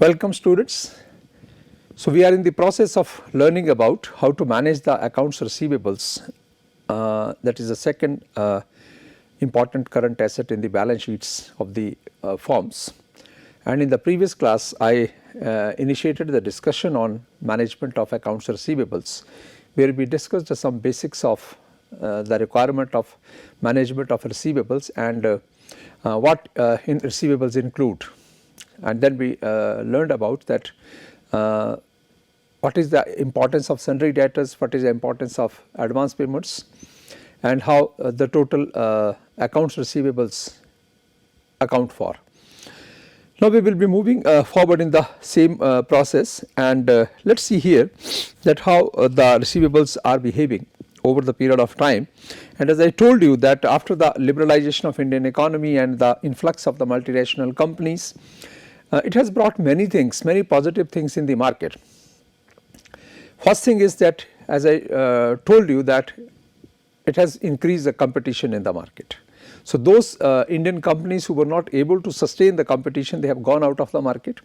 Welcome students. So we are in the process of learning about how to manage the accounts receivables, that is the second important current asset in the balance sheets of the firms. And in the previous class I initiated the discussion on management of accounts receivables, where we discussed some basics of the requirement of management of receivables and what in receivables include. And then we learned about that what is the importance of sundry debtors, what is the importance of advance payments, and how the total accounts receivables account for. Now we will be moving forward in the same process, and let us see here that how the receivables are behaving over the period of time. And as I told you that after the liberalization of Indian economy and the influx of the multinational companies, it has brought many things, many positive things in the market. First thing is that, as I told you, that it has increased the competition in the market. So those Indian companies who were not able to sustain the competition, they have gone out of the market.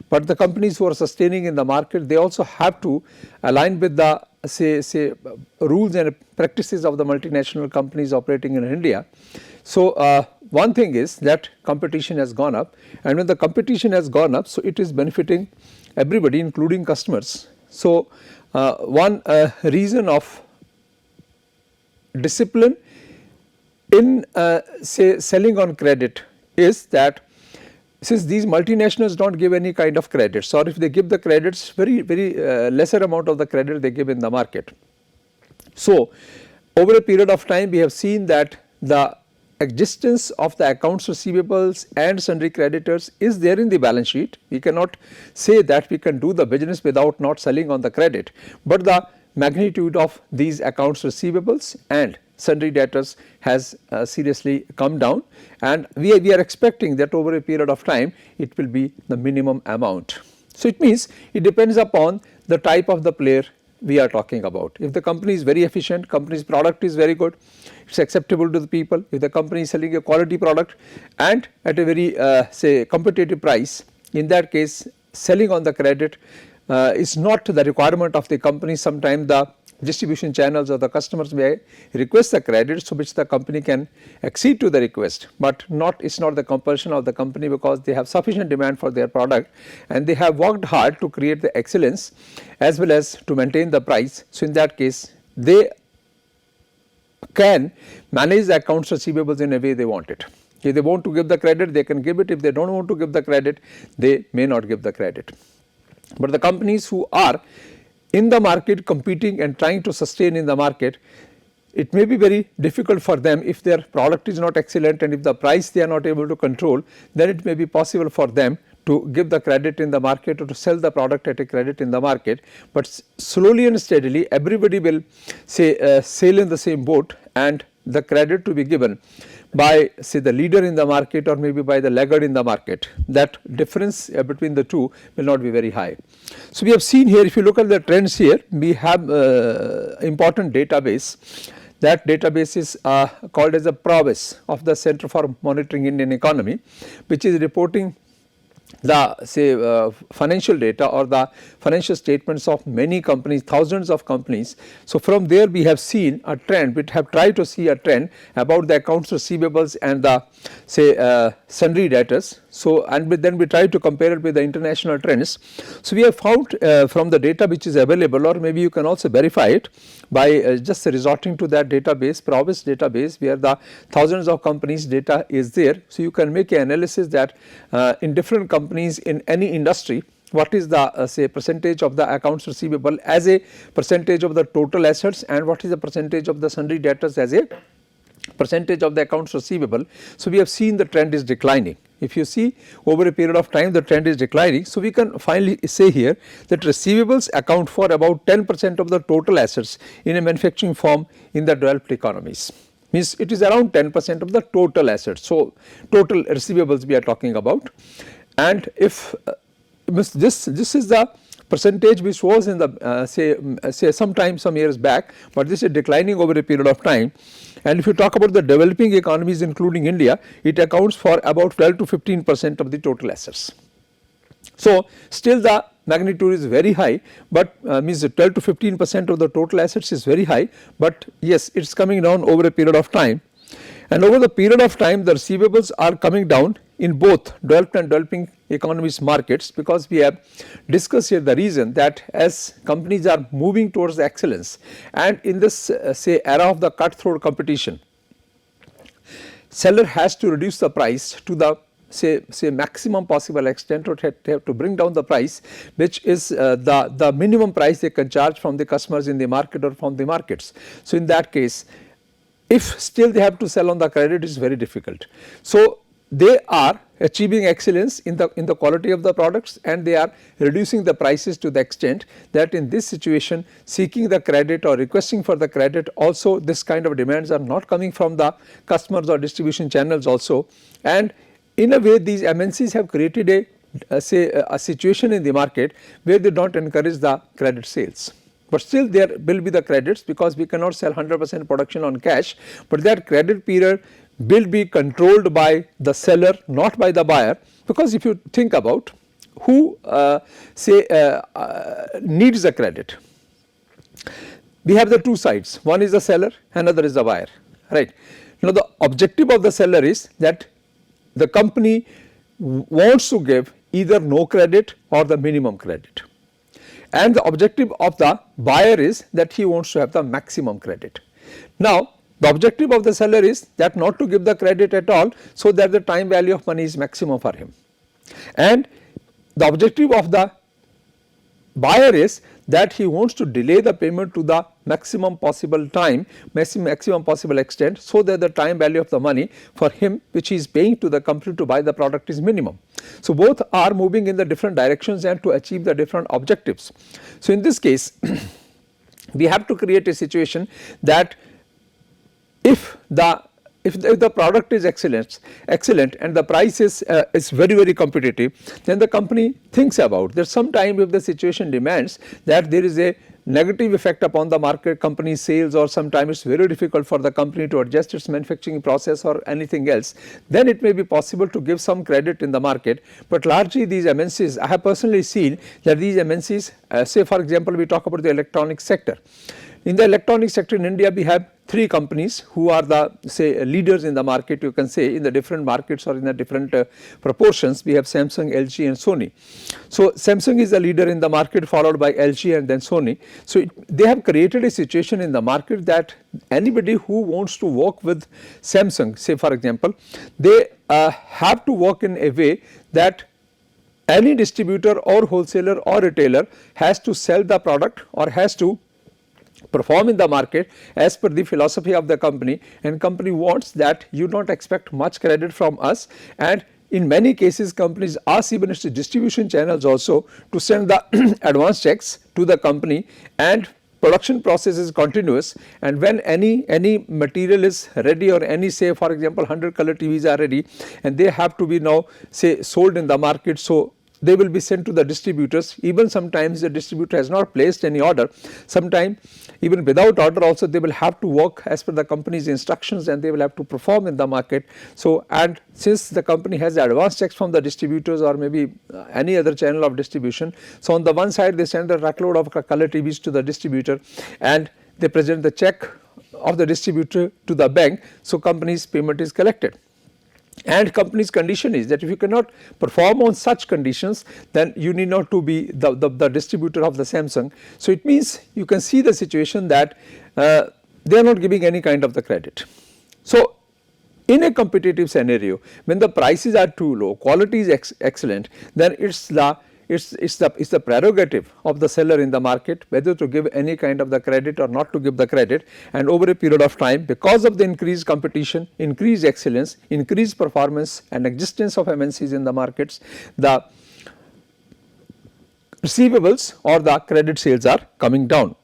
But the companies who are sustaining in the market, they also have to align with the say rules and practices of the multinational companies operating in India. So one thing is that competition has gone up, and when the competition has gone up, so it is benefiting everybody including customers. So one reason of discipline in say selling on credit is that since these multinationals do not give any kind of credits, or if they give the credits, very lesser amount of the credit they give in the market. So over a period of time we have seen that the existence of the accounts receivables and sundry creditors is there in the balance sheet. We cannot say that we can do the business without not selling on the credit, but the magnitude of these accounts receivables and sundry debtors has seriously come down, and we are expecting that over a period of time it will be the minimum amount. So it means it depends upon the type of the player we are talking about. If the company is very efficient, company's product is very good, it is acceptable to the people. If the company is selling a quality product and at a very say competitive price, in that case selling on the credit is not the requirement of the company. Sometimes the distribution channels or the customers may request the credit, so which the company can accede to the request, but it is not the compulsion of the company, because they have sufficient demand for their product and they have worked hard to create the excellence as well as to maintain the price. So in that case they can manage the accounts receivables in a way they want it. If they want to give the credit, they can give it. If they do not want to give the credit, they may not give the credit. But the companies who are in the market competing and trying to sustain in the market, it may be very difficult for them if their product is not excellent, and if the price they are not able to control, then it may be possible for them to give the credit in the market or to sell the product at a credit in the market. But slowly and steadily everybody will say sail in the same boat, and the credit to be given by say the leader in the market or maybe by the laggard in the market, that difference between the two will not be very high. So we have seen here, if you look at the trends here, we have important database. That database is called as the PROVES of the Center for Monitoring Indian Economy, which is reporting the say financial data or the financial statements of many companies, thousands of companies. So from there we have seen a trend, we have tried to see a trend about the accounts receivables and the say sundry debtors. So and then we try to compare it with the international trends. So we have found from the data which is available, or maybe you can also verify it by just resorting to that database, PROVES database, where the thousands of companies data is there. So you can make an analysis that in different companies in any industry, what is the say percentage of the accounts receivable as a percentage of the total assets, and what is the percentage of the sundry debtors as a percentage of the accounts receivable. So we have seen the trend is declining. If you see over a period of time the trend is declining, so we can finally say here that receivables account for about 10% of the total assets in a manufacturing firm in the developed economies. Means it is around 10% of the total assets. So total receivables we are talking about, and if this is the percentage which was in the say some years back, but this is declining over a period of time. And if you talk about the developing economies including India, it accounts for about 12 to 15% of the total assets. So, still the magnitude is very high, but means 12 to 15% of the total assets is very high, but yes, it is coming down over a period of time. And over the period of time, the receivables are coming down in both developed and developing economies markets, because we have discussed here the reason that as companies are moving towards excellence, and in this say era of the cutthroat competition, seller has to reduce the price to the say maximum possible extent, or have to bring down the price, which is the minimum price they can charge from the customers in the market or from the markets. So, in that case, if still they have to sell on the credit, it is very difficult. So, they are achieving excellence in the quality of the products, and they are reducing the prices to the extent that in this situation seeking the credit or requesting for the credit also, this kind of demands are not coming from the customers or distribution channels also. And in a way, these MNCs have created a situation in the market where they do not encourage the credit sales. But still there will be the credits, because we cannot sell 100% production on cash, but that credit period will be controlled by the seller, not by the buyer. Because if you think about who needs the credit, we have the two sides, one is the seller, another is the buyer, right. Now, the objective of the seller is that the company wants to give either no credit or the minimum credit, and the objective of the buyer is that he wants to have the maximum credit. Now, the objective of the seller is that not to give the credit at all, so that the time value of money is maximum for him, and the objective of the buyer is that he wants to delay the payment to the maximum possible time, maximum possible extent, so that the time value of the money for him which he is paying to the company to buy the product is minimum. So, both are moving in the different directions and to achieve the different objectives. So, in this case we have to create a situation that if the product is excellent and the price is very competitive, then the company thinks about that sometime if the situation demands that there is a negative effect upon the market company sales, or sometimes it is very difficult for the company to adjust its manufacturing process or anything else, then it may be possible to give some credit in the market. But largely these MNCs, I have personally seen that these MNCs, say for example we talk about the electronic sector. In the electronic sector in India, we have three companies who are the say leaders in the market, you can say, in the different markets or in the different proportions. We have Samsung, LG and Sony. So, Samsung is the leader in the market, followed by LG and then Sony. So, they have created a situation in the market that anybody who wants to work with Samsung, say for example, they have to work in a way that any distributor or wholesaler or retailer has to sell the product or has to perform in the market as per the philosophy of the company, and company wants that you don't expect much credit from us. And in many cases companies ask even its distribution channels also to send the advance checks to the company, and production process is continuous, and when any material is ready, or any say for example 100 color TVs are ready and they have to be now say sold in the market, so they will be sent to the distributors. Even sometimes the distributor has not placed any order, sometimes even without order also they will have to work as per the company's instructions and they will have to perform in the market. So, and since the company has the advance checks from the distributors or maybe any other channel of distribution, so on the one side they send a truckload of color TVs to the distributor and they present the check of the distributor to the bank, so company's payment is collected. And company's condition is that if you cannot perform on such conditions, then you need not to be the distributor of the Samsung. So, it means you can see the situation that they are not giving any kind of the credit. So, in a competitive scenario, when the prices are too low, quality is excellent, then it's the prerogative of the seller in the market whether to give any kind of the credit or not to give the credit. And over a period of time, because of the increased competition, increased excellence, increased performance and existence of MNCs in the markets, the receivables or the credit sales are coming down.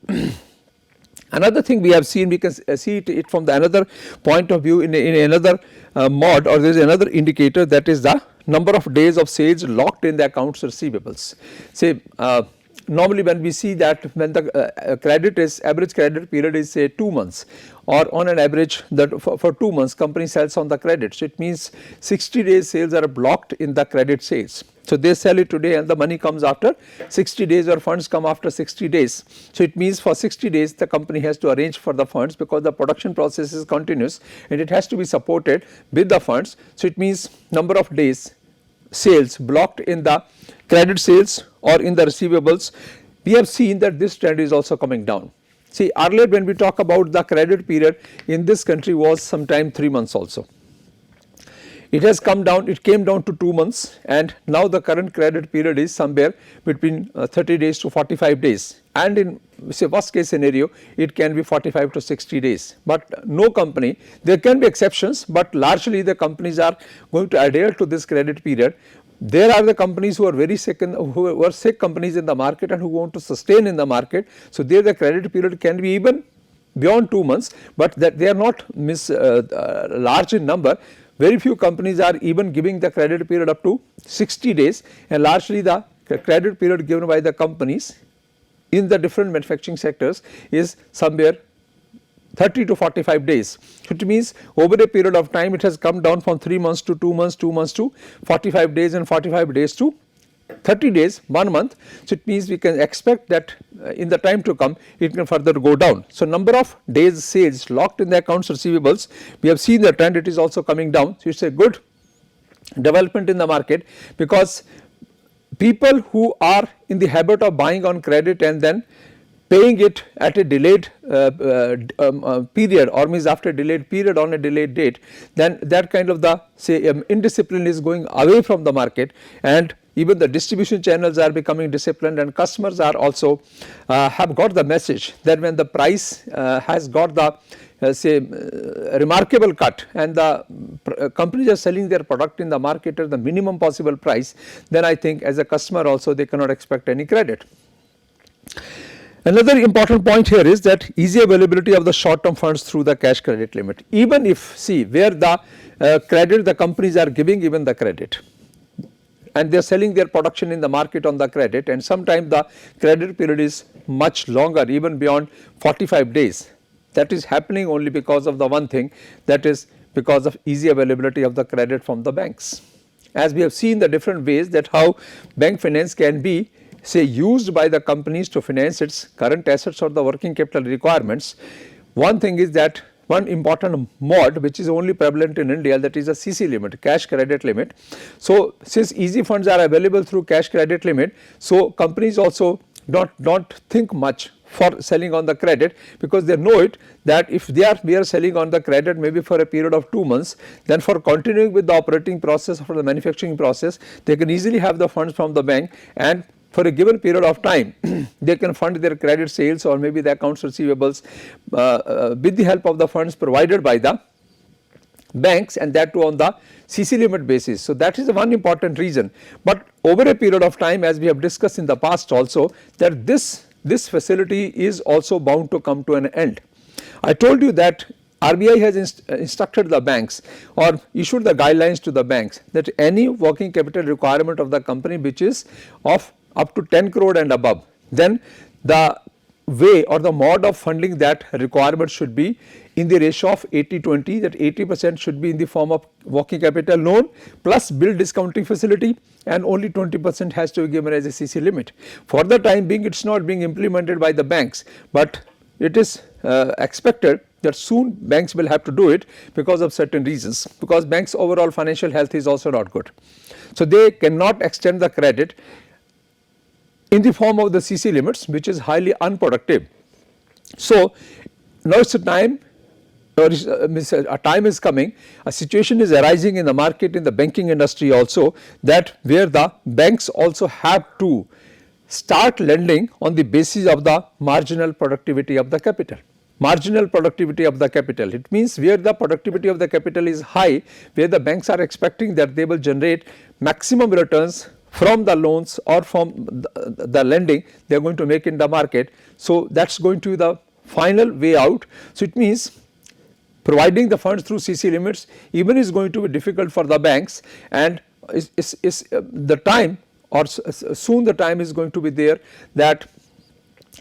Another thing we have seen, we can see it from the another point of view in another mod, or there is another indicator, that is the number of days of sales locked in the accounts receivables. Say normally when we see that when the credit is, average credit period is say 2 months, or on an average that for 2 months company sells on the credit. So it means 60 days sales are blocked in the credit sales. So they sell it today and the money comes after 60 days, or funds come after 60 days. So it means for 60 days the company has to arrange for the funds, because the production process is continuous and it has to be supported with the funds. So it means number of days sales blocked in the credit sales or in the receivables. We have seen that this trend is also coming down. See, earlier when we talk about the credit period in this country was sometime 3 months also. It has come down, it came down to 2 months, and now the current credit period is somewhere between 30 days to 45 days, and in say worst case scenario it can be 45 to 60 days. But no company, there can be exceptions, but largely the companies are going to adhere to this credit period. There are the companies who are very sick, who are sick companies in the market and who want to sustain in the market. So there the credit period can be even beyond 2 months, but that they are not large in number. Very few companies are even giving the credit period up to 60 days, and largely the credit period given by the companies in the different manufacturing sectors is somewhere 30 to 45 days. It means over a period of time it has come down from 3 months to 2 months, 2 months to 45 days, and 45 days to 30 days, 1 month. So it means we can expect that in the time to come it can further go down. So number of days sales locked in the accounts receivables, we have seen the trend, it is also coming down. So it is a good development in the market, because people who are in the habit of buying on credit and then paying it at a delayed period, or means after a delayed period on a delayed date, then that kind of the say indiscipline is going away from the market, and even the distribution channels are becoming disciplined, and customers are also have got the message that when the price has got the say remarkable cut, and the companies are selling their product in the market at the minimum possible price, then I think as a customer also they cannot expect any credit. Another important point here is that easy availability of the short term funds through the cash credit limit. Even if, see, where the credit, the companies are giving even the credit, and they are selling their production in the market on the credit, and sometimes the credit period is much longer, even beyond 45 days. That is happening only because of the one thing, that is because of easy availability of the credit from the banks. As we have seen the different ways that how bank finance can be say used by the companies to finance its current assets or the working capital requirements. One thing is that one important mode which is only prevalent in India, that is a CC limit, cash credit limit. So since easy funds are available through cash credit limit, so companies also don't think much for selling on the credit, because they know it that if we are selling on the credit maybe for a period of 2 months, then for continuing with the operating process, for the manufacturing process, they can easily have the funds from the bank, and for a given period of time they can fund their credit sales or maybe the accounts receivables with the help of the funds provided by the banks, and that too on the CC limit basis. So that is the one important reason. But over a period of time, as we have discussed in the past also, that this facility is also bound to come to an end. I told you that RBI has instructed the banks or issued the guidelines to the banks that any working capital requirement of the company which is of up to 10 crore and above, then the way or the mode of funding that requirement should be in the ratio of 80-20, that 80% should be in the form of working capital loan plus bill discounting facility, and only 20% has to be given as a CC limit. For the time being, it is not being implemented by the banks, but it is expected that soon banks will have to do it because of certain reasons, because banks' overall financial health is also not good. So they cannot extend the credit in the form of the CC limits, which is highly unproductive. So now it's a time, or a time is coming, a situation is arising in the market, in the banking industry also, that where the banks also have to start lending on the basis of the marginal productivity of the capital. Marginal productivity of the capital, it means where the productivity of the capital is high, where the banks are expecting that they will generate maximum returns from the loans or from the lending they are going to make in the market. So that is going to be the final way out. So it means providing the funds through CC limits even is going to be difficult for the banks, and the time or soon the time is going to be there that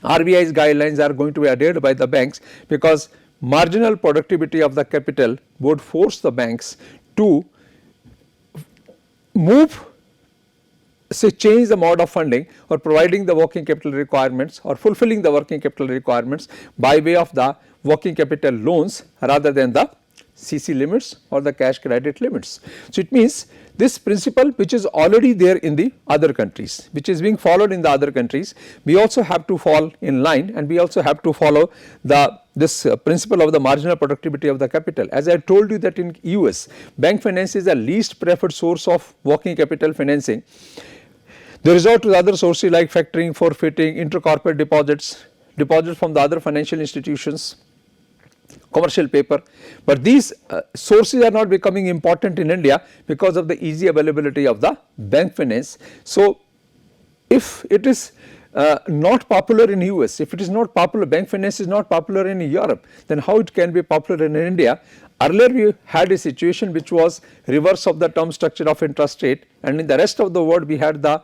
RBI's guidelines are going to be adhered by the banks, because marginal productivity of the capital would force the banks to change the mode of funding or providing the working capital requirements or fulfilling the working capital requirements by way of the working capital loans rather than the CC limits or the cash credit limits. So, it means this principle which is already there in the other countries, which is being followed in the other countries, we also have to fall in line, and we also have to follow this principle of the marginal productivity of the capital. As I told you that in US, bank finance is the least preferred source of working capital financing. They resort to other sources like factoring, forfeiting, intercorporate deposits, deposits from the other financial institutions, commercial paper, but these sources are not becoming important in India because of the easy availability of the bank finance. So, if it is not popular in US, if it is not popular, bank finance is not popular in Europe, then how it can be popular in India? Earlier we had a situation which was reverse of the term structure of interest rate, and in the rest of the world we had the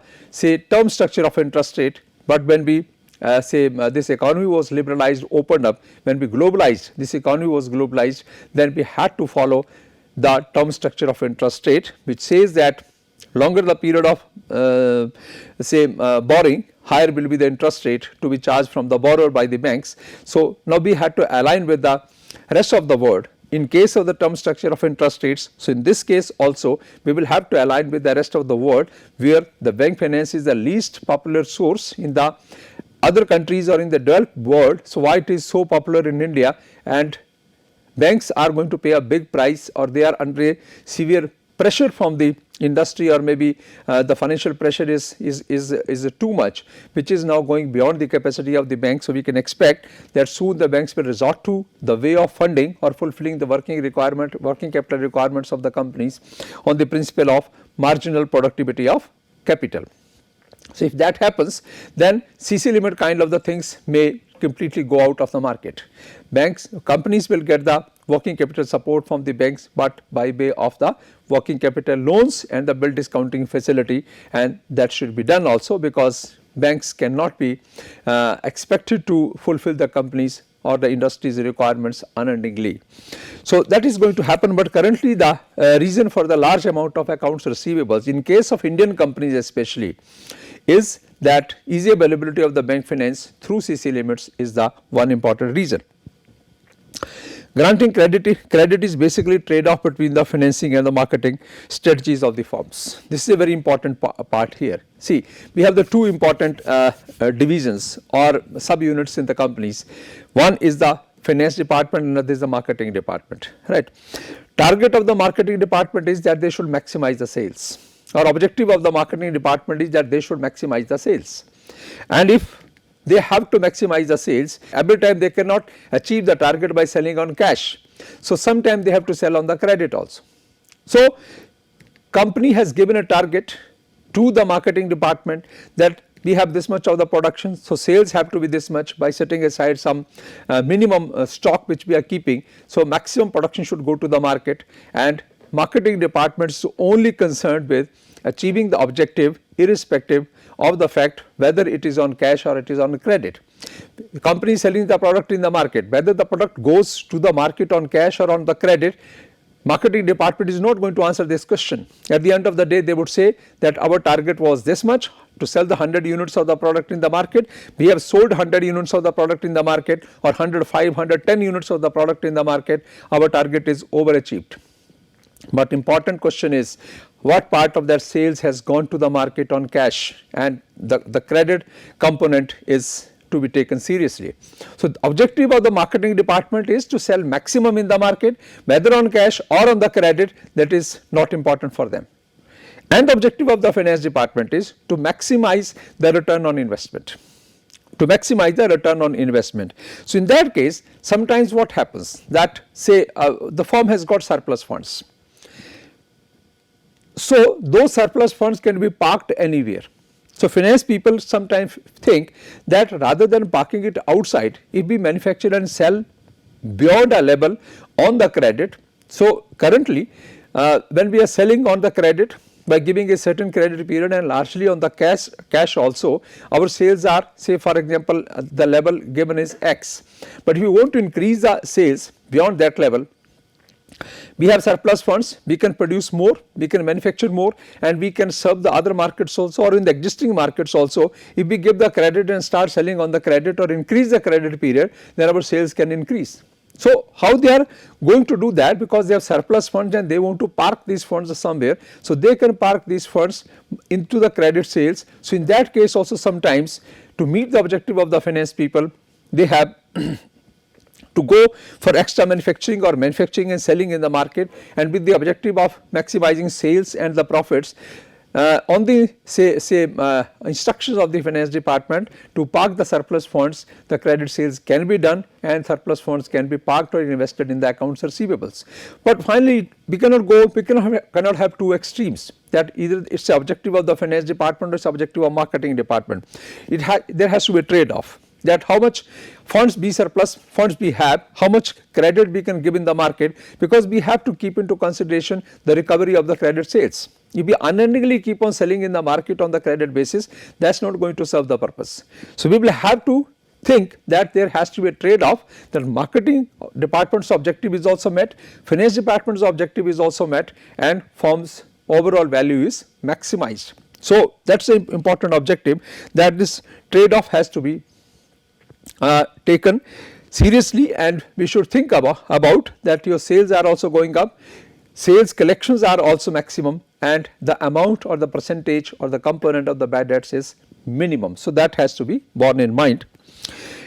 term structure of interest rate, but when we this economy was liberalized, opened up, when we globalized, this economy was globalized, then we had to follow the term structure of interest rate, which says that longer the period of borrowing, higher will be the interest rate to be charged from the borrower by the banks. So, now we had to align with the rest of the world in case of the term structure of interest rates. So, in this case also we will have to align with the rest of the world, where the bank finance is the least popular source in the other countries or in the developed world. So, why it is so popular in India, and banks are going to pay a big price, or they are under a severe pressure from the industry, or maybe the financial pressure is too much, which is now going beyond the capacity of the bank. So, we can expect that soon the banks will resort to the way of funding or fulfilling the working capital requirements of the companies on the principle of marginal productivity of capital. So, if that happens, then CC limit kind of the things may completely go out of the market. Companies will get the working capital support from the banks, but by way of the working capital loans and the bill discounting facility, and that should be done also, because banks cannot be expected to fulfill the companies or the industry's requirements unendingly. So, that is going to happen, but currently the reason for the large amount of accounts receivables in case of Indian companies especially is that easy availability of the bank finance through CC limits is the one important reason. Granting credit is basically trade off between the financing and the marketing strategies of the firms. This is a very important part here. See, we have the two important divisions or subunits in the companies. One is the finance department, and another is the marketing department, right. Target of the marketing department is that they should maximize the sales, or objective of the marketing department is that they should maximize the sales, and if they have to maximize the sales, every time they cannot achieve the target by selling on cash. So, sometimes they have to sell on the credit also. So, company has given a target to the marketing department that we have this much of the production. So, sales have to be this much by setting aside some minimum stock which we are keeping. So, maximum production should go to the market, and marketing department is only concerned with achieving the objective irrespective of the fact whether it is on cash or it is on credit. The company is selling the product in the market, whether the product goes to the market on cash or on the credit, marketing department is not going to answer this question. At the end of the day, they would say that our target was this much to sell the 100 units of the product in the market. We have sold 100 units of the product in the market, or 105, 110 units of the product in the market. Our target is overachieved. But important question is, what part of that sales has gone to the market on cash, and the credit component is to be taken seriously. So, the objective of the marketing department is to sell maximum in the market, whether on cash or on the credit, that is not important for them. And the objective of the finance department is to maximize the return on investment. So, in that case, sometimes what happens that say the firm has got surplus funds. So, those surplus funds can be parked anywhere. So, finance people sometimes think that rather than parking it outside, if we manufacture and sell beyond a level on the credit. So, currently when we are selling on the credit, by giving a certain credit period and largely on the cash also. Our sales are, say for example, the level given is X, but if you want to increase the sales beyond that level, we have surplus funds, we can produce more, we can manufacture more, and we can serve the other markets also, or in the existing markets also. If we give the credit and start selling on the credit or increase the credit period, then our sales can increase. So, how they are going to do that? Because they have surplus funds and they want to park these funds somewhere. So, they can park these funds into the credit sales. So, in that case also sometimes to meet the objective of the finance people, they have to go for extra manufacturing or manufacturing and selling in the market, and with the objective of maximizing sales and the profits. On the instructions of the finance department to park the surplus funds, the credit sales can be done and surplus funds can be parked or invested in the accounts receivables. But finally, we cannot have two extremes, that either it is the objective of the finance department or it is the objective of marketing department. There has to be a trade off, that how much funds be surplus funds we have, how much credit we can give in the market, because we have to keep into consideration the recovery of the credit sales. If we unendingly keep on selling in the market on the credit basis, that is not going to serve the purpose. So, we will have to think that there has to be a trade off, that marketing department's objective is also met, finance department's objective is also met, and firm's overall value is maximized. So, that is an important objective, that this trade off has to be taken seriously, and we should think about that your sales are also going up, sales collections are also maximum, and the amount or the percentage or the component of the bad debts is minimum. So, that has to be borne in mind.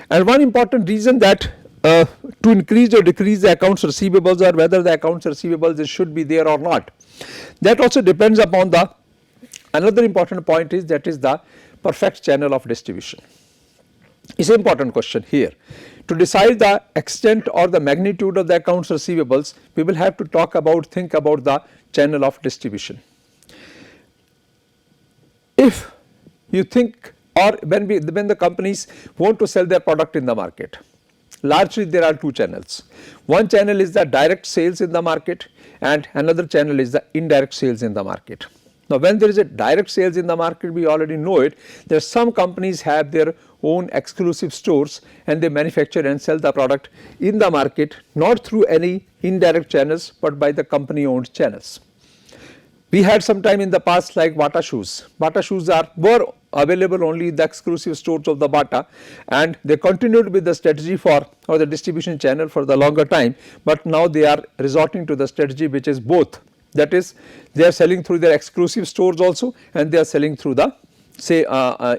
And one important reason that to increase or decrease the accounts receivables, or whether the accounts receivables should be there or not, that also depends upon the another important point is, that is the perfect channel of distribution. Is an important question here. To decide the extent or the magnitude of the accounts receivables, we will have to think about the channel of distribution. If you think, or when the companies want to sell their product in the market, largely there are two channels. One channel is the direct sales in the market, and another channel is the indirect sales in the market. Now, when there is a direct sales in the market, we already know it, there some companies have their own exclusive stores and they manufacture and sell the product in the market, not through any indirect channels, but by the company owned channels. We had some time in the past like Bata shoes. Bata shoes were available only in the exclusive stores of the Bata, and they continued with the strategy or the distribution channel for the longer time, but now they are resorting to the strategy which is both. That is, they are selling through their exclusive stores also, and they are selling through the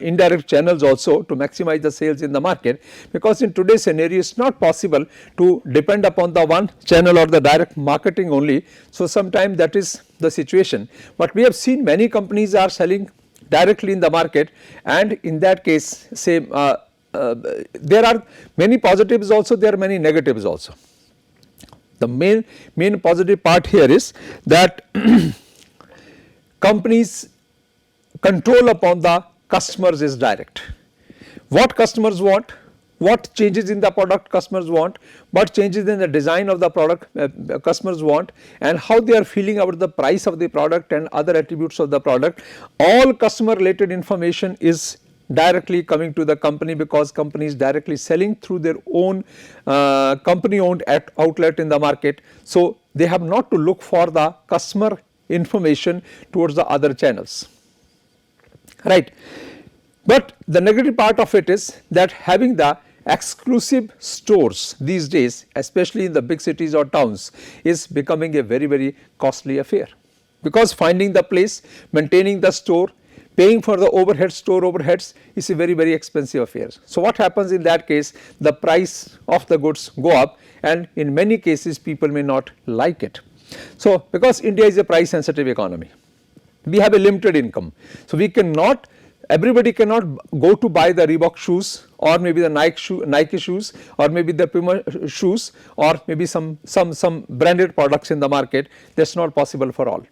indirect channels also to maximize the sales in the market, because in today's scenario it is not possible to depend upon the one channel or the direct marketing only. So, sometimes that is the situation, but we have seen many companies are selling directly in the market, and in that case there are many positives also, there are many negatives also. The main positive part here is that companies control upon the customers is direct. What customers want, what changes in the product customers want, what changes in the design of the product customers want, and how they are feeling about the price of the product and other attributes of the product, all customer related information is directly coming to the company, because company is directly selling through their own company owned outlet in the market. So, they have not to look for the customer information towards the other channels, right. But the negative part of it is that having the exclusive stores these days, especially in the big cities or towns, is becoming a very costly affair, because finding the place, maintaining the store, paying for the store overheads is a very expensive affair. So, what happens in that case, the price of the goods go up, and in many cases people may not like it. So, because India is a price sensitive economy, we have a limited income. So, everybody cannot go to buy the Reebok shoes, or maybe the Nike shoes, or maybe the Puma shoes, or maybe some branded products in the market. That is not possible for all.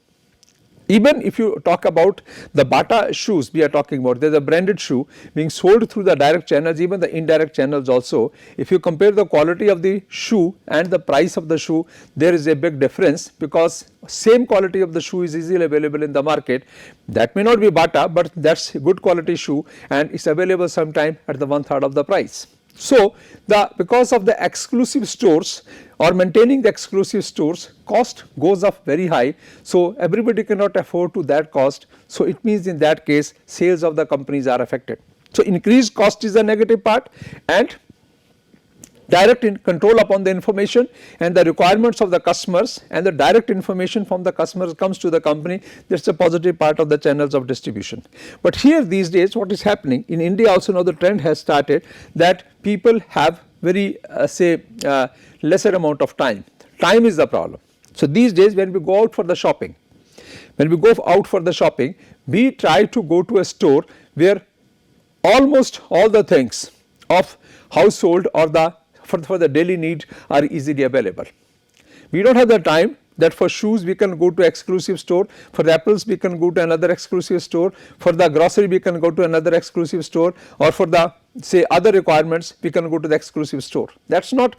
Even if you talk about the Bata shoes we are talking about, there is a branded shoe being sold through the direct channels, even the indirect channels also. If you compare the quality of the shoe and the price of the shoe, there is a big difference, because same quality of the shoe is easily available in the market. That may not be Bata, but that is a good quality shoe and it is available sometime at the 1/3 of the price. So, because of the exclusive stores or maintaining the exclusive stores, cost goes up very high. So, everybody cannot afford to that cost. So, it means in that case sales of the companies are affected. So, increased cost is a negative part, and direct control upon the information and the requirements of the customers, and the direct information from the customers comes to the company, that is a positive part of the channels of distribution. But here these days what is happening in India also, now the trend has started that people have very lesser amount of time. Time is the problem. So, these days when we go out for the shopping, we try to go to a store where almost all the things of household or for the daily need are easily available. We do not have the time that for shoes we can go to exclusive store, for the apples we can go to another exclusive store, for the grocery we can go to another exclusive store, or for the say other requirements we can go to the exclusive store. That is not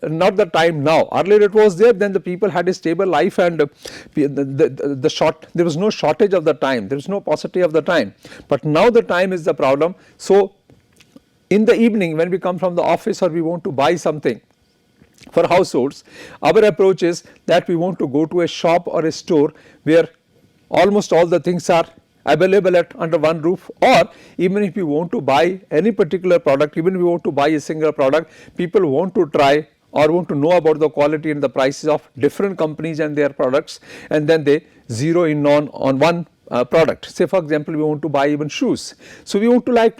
not the time now. Earlier it was there, then the people had a stable life, and there was no shortage of the time, there is no paucity of the time, but now the time is the problem. So, in the evening when we come from the office or we want to buy something for households, our approach is that we want to go to a shop or a store where almost all the things are available under one roof, or even if we want to buy any particular product, even if we want to buy a single product, people want to try or want to know about the quality and the prices of different companies and their products, and then they zero in on one product. Say for example, we want to buy even shoes. So, we would like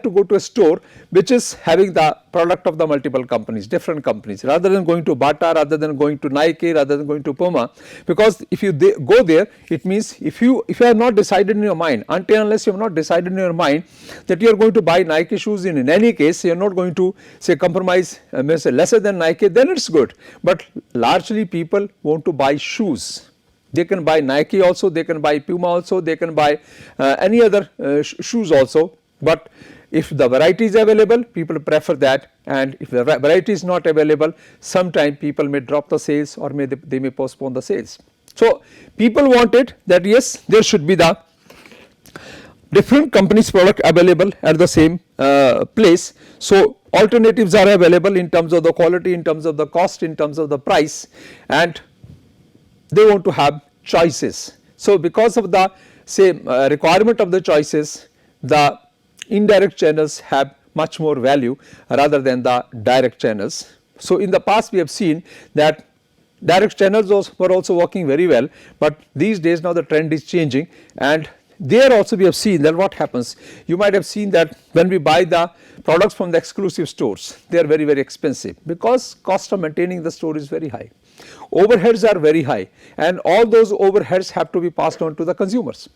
to go to a store which is having the product of the multiple companies, different companies, rather than going to Bata, rather than going to Nike, rather than going to Puma, because if you go there, it means if you have not decided in your mind, unless you have not decided in your mind that you are going to buy Nike shoes, in any case you are not going to say compromise lesser than Nike, then it is good. But largely people want to buy shoes. They can buy Nike also, they can buy Puma also, they can buy any other shoes also, but if the variety is available, people prefer that, and if the variety is not available, sometime people may drop the sales, or they may postpone the sales. So, people wanted that yes, there should be the different companies' product available at the same place. So, alternatives are available in terms of the quality, in terms of the cost, in terms of the price, and they want to have choices. So, because of the requirement of the choices, the indirect channels have much more value rather than the direct channels. So, in the past we have seen that direct channels were also working very well, but these days now the trend is changing, and there also we have seen that what happens. You might have seen that when we buy the products from the exclusive stores, they are very, very expensive, because cost of maintaining the store is very high. Overheads are very high, and all those overheads have to be passed on to the consumers.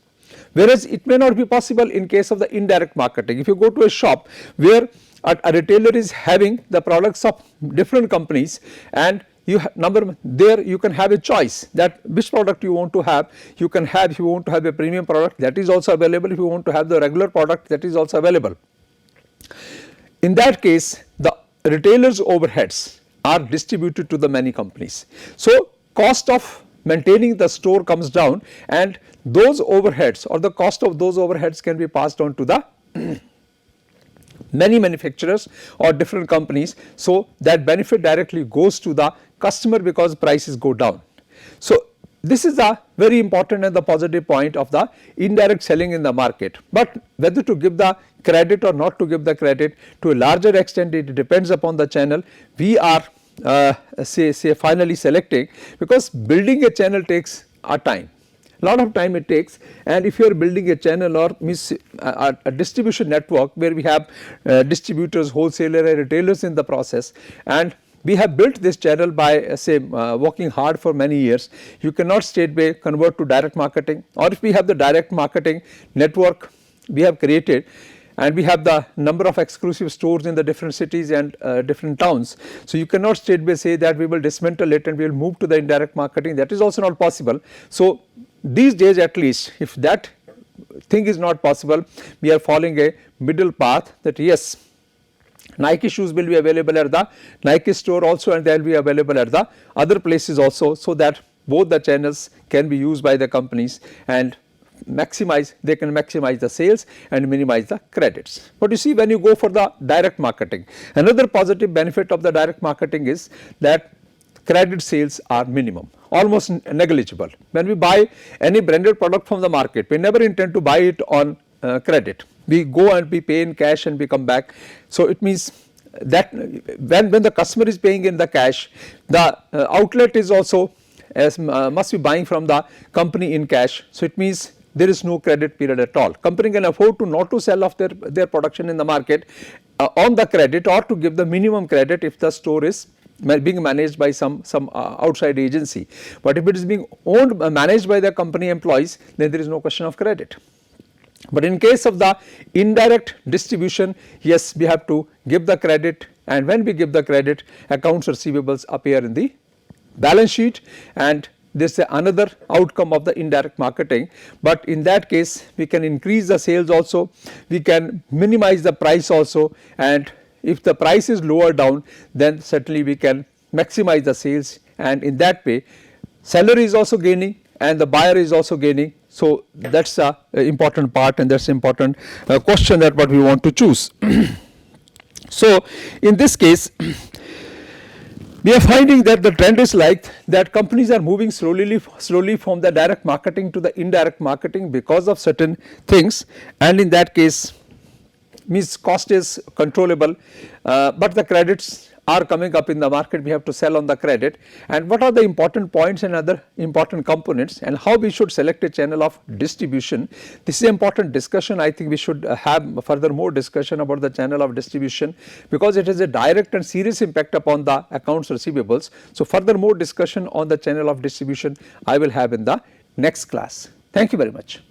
Whereas it may not be possible in case of the indirect marketing. If you go to a shop where a retailer is having the products of different companies, and there you can have a choice that which product you want to have. You can have, if you want to have a premium product, that is also available. If you want to have the regular product, that is also available. In that case, the retailer's overheads are distributed to the many companies. So, cost of maintaining the store comes down, and those overheads or the cost of those overheads can be passed on to the many manufacturers or different companies. So, that benefit directly goes to the customer because prices go down. So, this is a very important and the positive point of the indirect selling in the market. But whether to give the credit or not to give the credit, to a larger extent it depends upon the channel we are finally selecting, because building a channel takes a time. Lot of time it takes, and if you are building a channel or a distribution network where we have distributors, wholesalers and retailers in the process, and we have built this channel by working hard for many years, you cannot straightway convert to direct marketing. Or if we have the direct marketing network we have created, and we have the number of exclusive stores in the different cities and different towns. So, you cannot straightway say that we will dismantle it and we will move to the indirect marketing, that is also not possible. So, these days at least, if that thing is not possible, we are following a middle path, that yes, Nike shoes will be available at the Nike store also, and they will be available at the other places also, so that both the channels can be used by the companies and they can maximize the sales and minimize the credits. But you see, when you go for the direct marketing, another positive benefit of the direct marketing is that credit sales are minimum, almost negligible. When we buy any branded product from the market, we never intend to buy it on credit. We go and we pay in cash and we come back. So it means that when the customer is paying in the cash, the outlet is also must be buying from the company in cash. So it means there is no credit period at all. Company can afford to not to sell off their production in the market on the credit, or to give the minimum credit if the store is being managed by some outside agency. But if it is being managed by the company employees, then there is no question of credit. But in case of the indirect distribution, yes, we have to give the credit, and when we give the credit, accounts receivables appear in the balance sheet, and this is another outcome of the indirect marketing. But in that case, we can increase the sales also, we can minimize the price also, and if the price is lower down, then certainly we can maximize the sales, and in that way seller is also gaining and the buyer is also gaining. So that is a important part, and that is important question that what we want to choose. So in this case, we are finding that the trend is like that companies are moving slowly from the direct marketing to the indirect marketing because of certain things, and in that case means cost is controllable, but the credits are coming up in the market, we have to sell on the credit. And what are the important points and other important components, and how we should select a channel of distribution. This is an important discussion. I think we should have further more discussion about the channel of distribution, because it has a direct and serious impact upon the accounts receivables. So further more discussion on the channel of distribution I will have in the next class. Thank you very much.